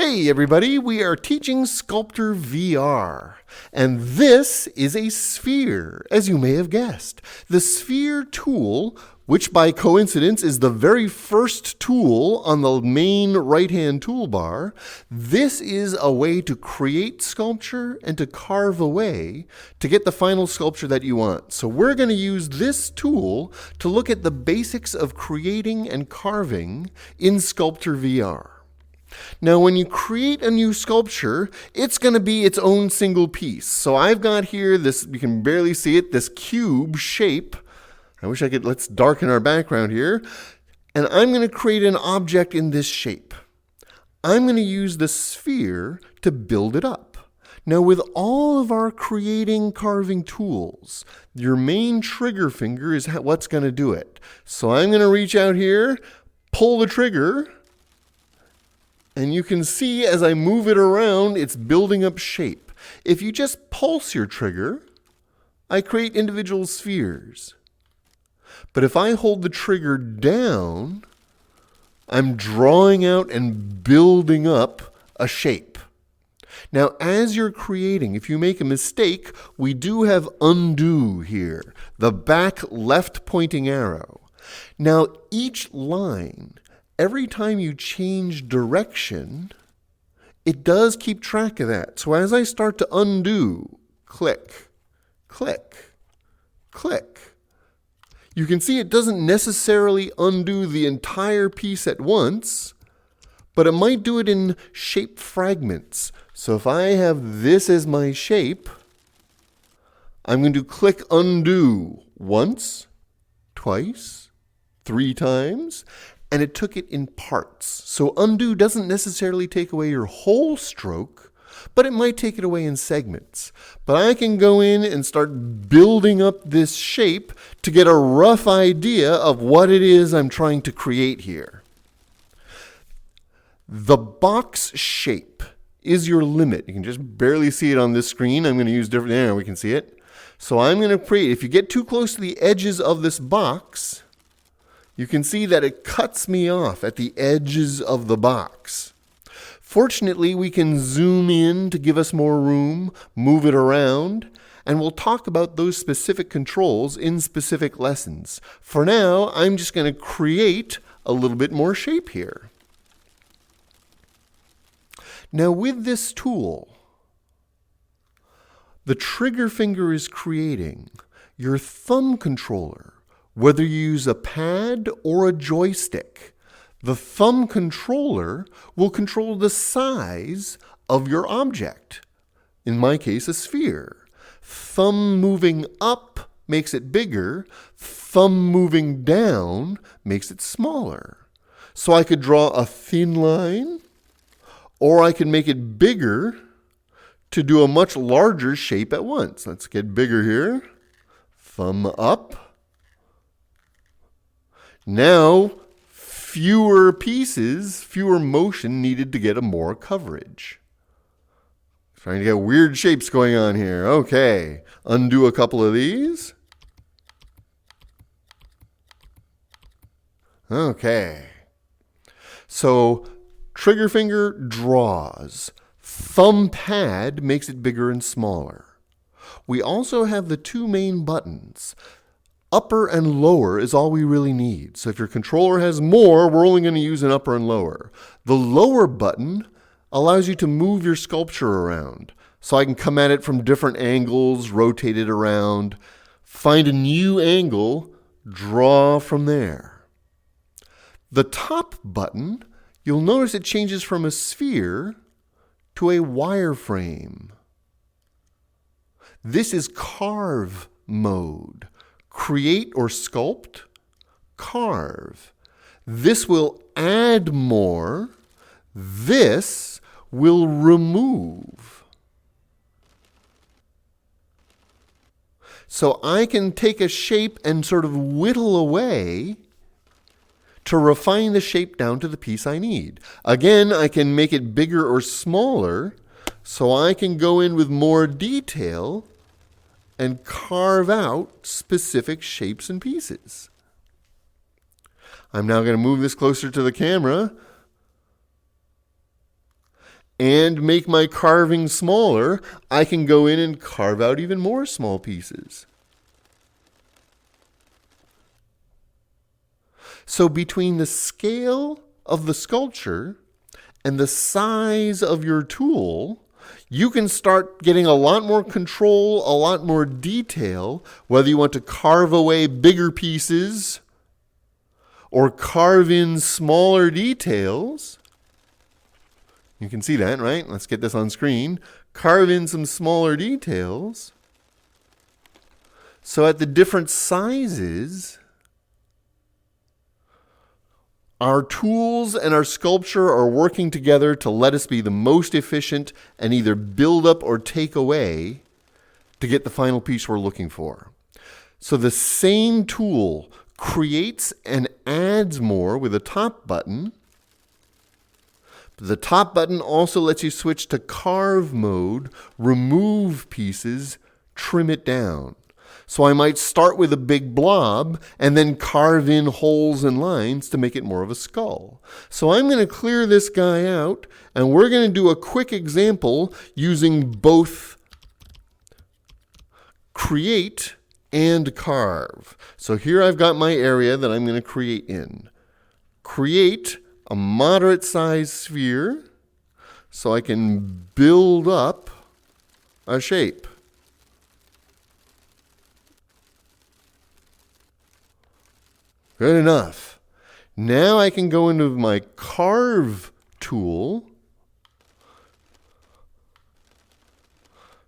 Hey everybody, we are teaching SculptrVR, and this is a sphere, as you may have guessed. The sphere tool, which by coincidence is the very first tool on the main right-hand toolbar, this is a way to create sculpture and to carve away to get the final sculpture that you want. So we're going to use this tool to look at the basics of creating and carving in SculptrVR. Now, when you create a new sculpture, it's going to be its own single piece. So I've got here this, you can barely see it, this cube shape. I wish I could, let's darken our background here. And I'm going to create an object in this shape. I'm going to use the sphere to build it up. Now, with all of our creating carving tools, your main trigger finger is what's going to do it. So I'm going to reach out here, pull the trigger, and you can see as I move it around, it's building up shape. If you just pulse your trigger, I create individual spheres. But if I hold the trigger down, I'm drawing out and building up a shape. Now, as you're creating, if you make a mistake, we do have undo here, the back left pointing arrow. Now, each line, every time you change direction, it does keep track of that. So as I start to undo, click, click, click, you can see it doesn't necessarily undo the entire piece at once, but it might do it in shape fragments. So if I have this as my shape, I'm going to click undo once, twice, 3 times, and it took it in parts. So undo doesn't necessarily take away your whole stroke, but it might take it away in segments. But I can go in and start building up this shape to get a rough idea of what it is I'm trying to create here. The box shape is your limit. You can just barely see it on this screen. I'm going to use different, there we can see it. So I'm going to create, if you get too close to the edges of this box, you can see that it cuts me off at the edges of the box. Fortunately, we can zoom in to give us more room, move it around, and we'll talk about those specific controls in specific lessons. For now, I'm just going to create a little bit more shape here. Now, with this tool, the trigger finger is creating. Your thumb controller, whether you use a pad or a joystick, the thumb controller will control the size of your object. In my case, a sphere. Thumb moving up makes it bigger. Thumb moving down makes it smaller. So I could draw a thin line, or I can make it bigger to do a much larger shape at once. Let's get bigger here. Thumb up. Now, fewer pieces, fewer motion needed to get a more coverage. Trying to get weird shapes going on here. Okay, undo a couple of these. Okay. So, trigger finger draws. Thumb pad makes it bigger and smaller. We also have the 2 main buttons. Upper and lower is all we really need. So if your controller has more, we're only going to use an upper and lower. The lower button allows you to move your sculpture around. So I can come at it from different angles, rotate it around, find a new angle, draw from there. The top button, you'll notice it changes from a sphere to a wireframe. This is carve mode. Create or sculpt, carve. This will add more. This will remove. So I can take a shape and sort of whittle away to refine the shape down to the piece I need. Again, I can make it bigger or smaller, so I can go in with more detail and carve out specific shapes and pieces. I'm now going to move this closer to the camera. and make my carving smaller, I can go in and carve out even more small pieces. So between the scale of the sculpture and the size of your tool, you can start getting a lot more control, a lot more detail, whether you want to carve away bigger pieces or carve in smaller details. You can see that, right? Let's get this on screen. Carve in some smaller details. So at the different sizes, our tools and our sculpture are working together to let us be the most efficient and either build up or take away to get the final piece we're looking for. So the same tool creates and adds more with a top button. The top button also lets you switch to carve mode, remove pieces, trim it down. So I might start with a big blob and then carve in holes and lines to make it more of a skull. So I'm going to clear this guy out, and we're going to do a quick example using both create and carve. So here I've got my area that I'm going to create in. Create a moderate sized sphere so I can build up a shape. Good enough. Now I can go into my carve tool,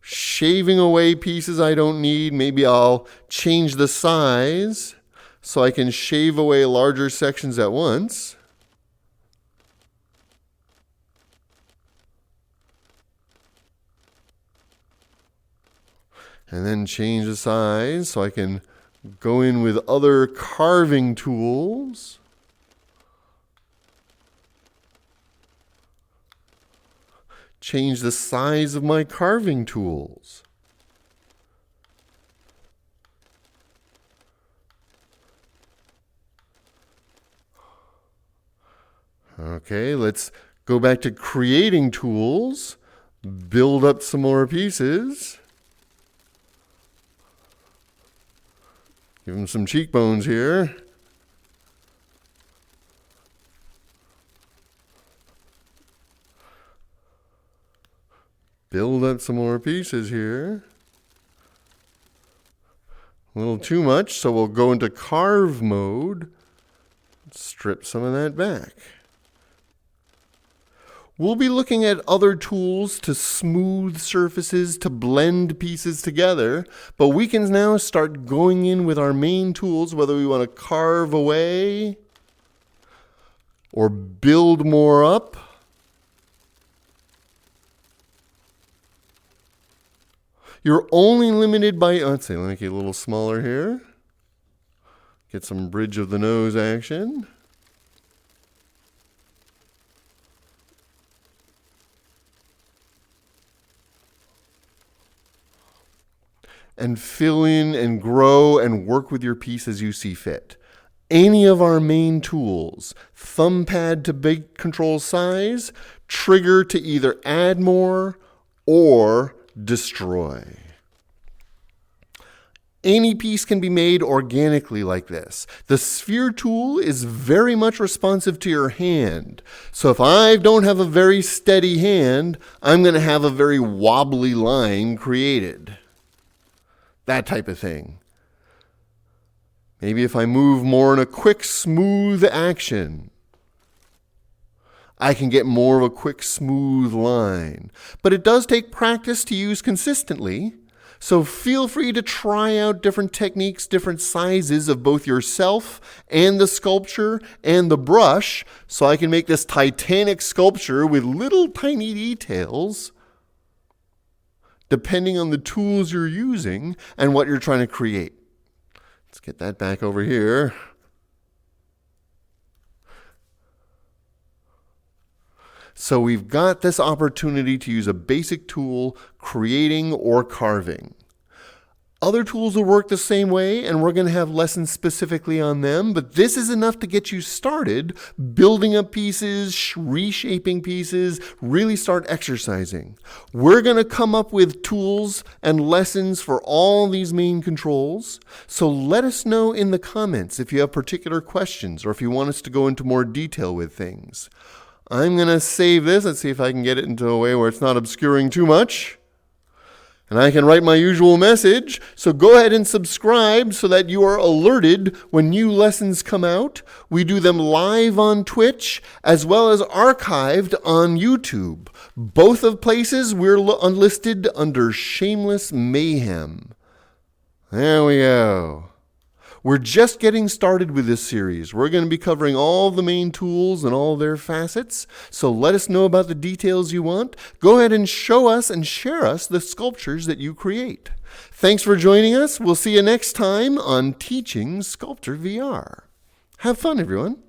shaving away pieces I don't need. Maybe I'll change the size so I can shave away larger sections at once. And then change the size so I can go in with other carving tools. Change the size of my carving tools. Okay, let's go back to creating tools, build up some more pieces. Give him some cheekbones here. Build up some more pieces here. A little too much, so we'll go into carve mode. Strip some of that back. We'll be looking at other tools to smooth surfaces, to blend pieces together, but we can now start going in with our main tools, whether we want to carve away or build more up. You're only limited by, let's see, let me make it a little smaller here. Get some bridge of the nose action. And fill in and grow and work with your piece as you see fit. Any of our main tools, thumb pad to big control size, trigger to either add more or destroy. Any piece can be made organically like this. The sphere tool is very much responsive to your hand. So if I don't have a very steady hand, I'm going to have a very wobbly line created. That type of thing. Maybe if I move more in a quick, smooth action, I can get more of a quick, smooth line. But it does take practice to use consistently. So feel free to try out different techniques, different sizes of both yourself and the sculpture and the brush, so I can make this titanic sculpture with little tiny details, depending on the tools you're using and what you're trying to create. Let's get that back over here. So we've got this opportunity to use a basic tool, creating or carving. Other tools will work the same way, and we're going to have lessons specifically on them, but this is enough to get you started building up pieces, reshaping pieces, really start exercising. We're going to come up with tools and lessons for all these main controls, so let us know in the comments if you have particular questions or if you want us to go into more detail with things. I'm going to save this. Let's see if I can get it into a way where it's not obscuring too much. And I can write my usual message. So go ahead and subscribe so that you are alerted when new lessons come out. We do them live on Twitch as well as archived on YouTube. Both of places we're listed under Shameless Mayhem. There we go. We're just getting started with this series. We're going to be covering all the main tools and all their facets. So let us know about the details you want. Go ahead and show us and share us the sculptures that you create. Thanks for joining us. We'll see you next time on Teaching SculptrVR. Have fun, everyone.